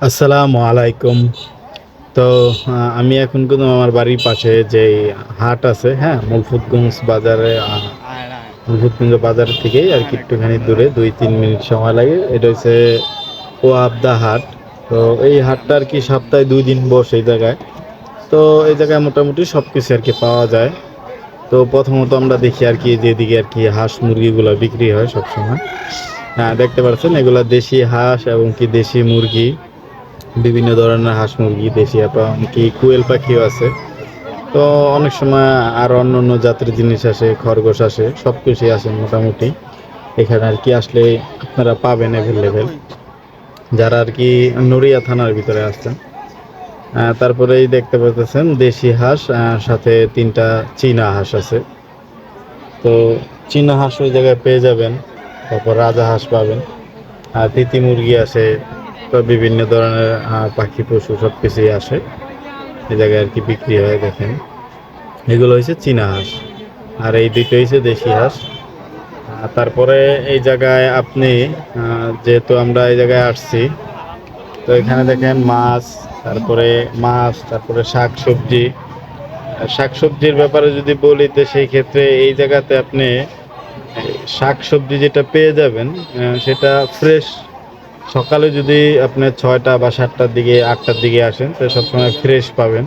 আসসালামু আলাইকুম। তো আমি এখন কিন্তু আমার বাড়ির পাশে যে হাট আছে, হ্যাঁ, মুলফুতগঞ্জ বাজারে। মুলফুতগঞ্জ বাজার থেকেই আর কি একটুখানি দূরে 2-3 মিনিট সময় লাগে। এটা হচ্ছে ওয়াবদা হাট। তো এই হাটটা আর কি সপ্তাহে 2 দিন বসে এই জায়গায়। তো এই জায়গায় মোটামুটি সব কিছু আর কি পাওয়া যায়। তো প্রথমত আমরা দেখি আর কি যেদিকে আর কি হাঁস মুরগিগুলো বিক্রি হয় সবসময়। হ্যাঁ, দেখতে পাচ্ছেন এগুলা দেশি হাঁস এবং কি দেশি মুরগি, বিভিন্ন ধরনের হাঁস মুরগি দেশি এবং কি কুয়েল পাখিও আছে। তো অনেক সময় আর অন্য অন্য জাতের জিনিস আসে, খরগোশ আসে, সব কিছুই আসে মোটামুটি। এখানে আর কি আসলে আপনারা পাবেন অ্যাভেলেবেল, যারা আর কি নড়িয়া থানার ভিতরে আসছেন। তারপরেই দেখতে পাচ্ছেন দেশি হাঁস, সাথে 3টা চীনা হাঁস আছে। তো চীনা হাঁস ওই জায়গায় পেয়ে যাবেন। তারপর রাজা হাঁস পাবেন, আর তিতি মুরগি আছে। তো বিভিন্ন ধরনের পাখি পশু সব কিছুই আসে এই জায়গায় আর কি বিক্রি হয়। দেখেন এগুলো হচ্ছে চীনা হাঁস, আর এই দুটো হচ্ছে দেশি হাঁস। তারপরে এই জায়গায় আপনি যেহেতু আমরা এই জায়গায় আসছি, তো এখানে দেখেন মাছ, তারপরে শাক সবজি। শাক সবজির ব্যাপারে যদি বলি, তো সেই ক্ষেত্রে এই জায়গাতে আপনি শাক সবজি যেটা পেয়ে যাবেন, সেটা ফ্রেশ। সকালে যদি আপনি 6টা বা 7টার দিকে 8টার দিকে আসেন, তো সবসময় ফ্রেশ পাবেন।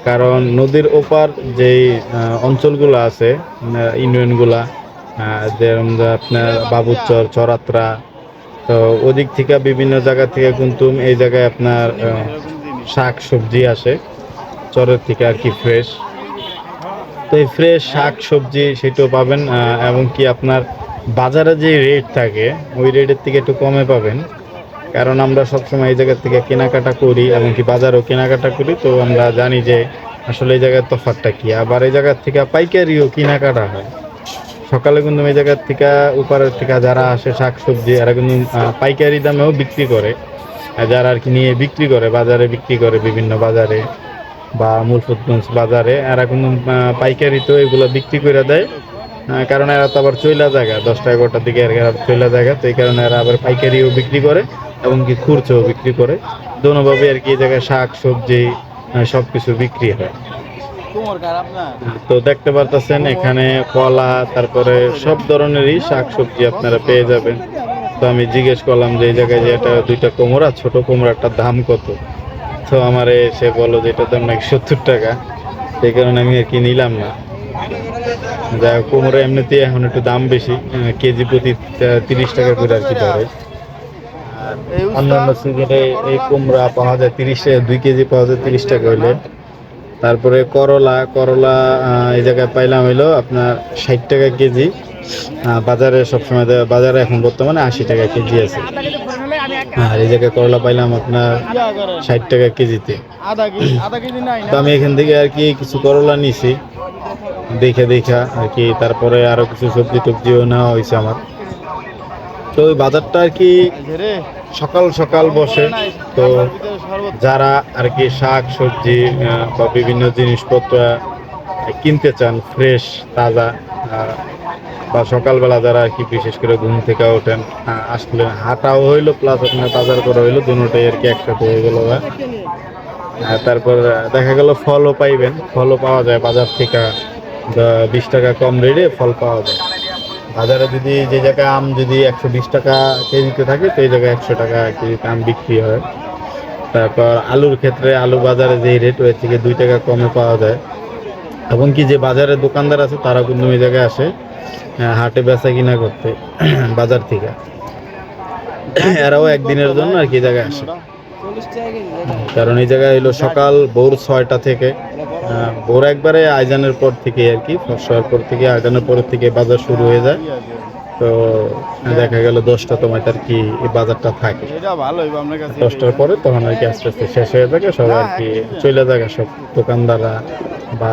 কারণ নদীর ওপার যেই অঞ্চলগুলো আছে, ইউনিয়নগুলা, যেরকম যে আপনার বাবুচর, চরাত্রা, তো ওদিক থেকে বিভিন্ন জায়গা থেকে কিন্তু এই জায়গায় আপনার শাক সবজি আসে চরের থেকে আর কি ফ্রেশ। তো এই ফ্রেশ শাক সবজি সেটাও পাবেন, এবং কি আপনার বাজারে যে রেট থাকে ওই রেটের থেকে একটু কমে পাবেন। কারণ আমরা সবসময় এই জায়গা থেকে কেনাকাটা করি এবং কি বাজারেও কেনাকাটা করি, তো আমরা জানি যে আসলে এই জায়গার তফাৎটা কি। আবার এই জায়গার থেকে পাইকারিও কেনাকাটা হয়। সকালে কিন্তু এই জায়গার থেকে উপরের থেকে যারা আসে শাক সবজি, এরা কিন্তু পাইকারি দামেও বিক্রি করে। যারা আর কি নিয়ে বিক্রি করে, বাজারে বিক্রি করে, বিভিন্ন বাজারে বা মুলফুতগঞ্জ বাজারে এরা কিন্তু পাইকারিতেও এগুলো বিক্রি করে দেয়। কারণ এরা তো আবার চইলা জায়গা 10টা 11টার দিকে এরা চইলা জায়গা, তো এই কারণে এরা আবার পাইকারিও বিক্রি করে এবং কি খুচরোও বিক্রি করে। দোনোভাবে আর কি এই জায়গায় শাক সবজি সব কিছু বিক্রি হয়। তো দেখতে পারতেছেন এখানে কলা, তারপরে সব ধরনেরই শাক সবজি আপনারা পেয়ে যাবেন। তো আমি জিজ্ঞেস করলাম যে এই জায়গায় যে এটা 2টা কোমড়া, ছোট কোমড়াটার দাম কত। তো আমারে সে বললো যে এটার দাম নাকি 70 টাকা। সেই কারণে আমি আর কি নিলাম না। যা কোমরে এমনিতে এখন একটু দাম বেশি, কেজি প্রতি 30 টাকা করে আর কি ধরে। আর অন্যান্য সিজনে এই কুমড়া পাওয়া যায় 2 কেজি পাওয়া যায় 30 টাকা হইলে। তারপরে করলা করলা এই জায়গায় পাইলাম হইলো আপনার 60 টাকা কেজি। বাজারে সবসময় বাজারে এখন বর্তমানে 80 টাকা কেজি আছে। আর এই জায়গায় করলা পাইলাম আপনার 60 টাকা কেজিতে। তো আমি এখান থেকে আর কি কিছু করলা নিছি দেখে দেখা আর কি। তারপরে আরো কিছু সবজি টবজিও নেওয়া হয়েছে আমার। তো ওই বাজারটা আর কি সকাল সকাল বসে। তো যারা আর কি শাক সবজি বা বিভিন্ন জিনিসপত্র কিনতে চান ফ্রেশ তাজা, বা সকালবেলা যারা আর কি বিশেষ করে ঘুম থেকে ওঠেন, আসলে হাঁটাও হইলো প্লাস আপনার বাজার করা হইলো, দুটোটাই আর কি একসাথে হয়ে গেল। তারপর দেখা গেল ফলও পাইবেন, ফলও পাওয়া যায় বাজার থেকে 20 টাকা কম রেটে ফল পাওয়া যায়। বাজারে যদি যে জায়গায় আম যদি 120 টাকা কেজিতে থাকে, তো এই জায়গায় 100 টাকা কেজিতে আম বিক্রি হয়। তারপর আলুর ক্ষেত্রে আলু বাজারে যে রেট ওর থেকে 2 টাকা কমে পাওয়া যায়। এবং কি যে বাজারে দোকানদার আছে তারা কিন্তু এই জায়গায় আসে হাটে বেচা কিনা করতে বাজার থেকে। এরাও একদিনের জন্য আর কি জায়গায় আসে। কারণ এই জায়গায় হলো সকাল ভোর 6টা থেকে, ভোর একবারে আইজানের পর থেকে আর কি, ফসর পর থেকে আইজানের পর থেকে বাজার শুরু হয়ে যায়। তো দেখা গেল 10টা তোমার আর কি এই বাজারটা থাকে। 10টার পরে তখন আর কি আস্তে আস্তে শেষ হয়ে থাকে, সব আর কি চলে যায় সব দোকানদাররা বা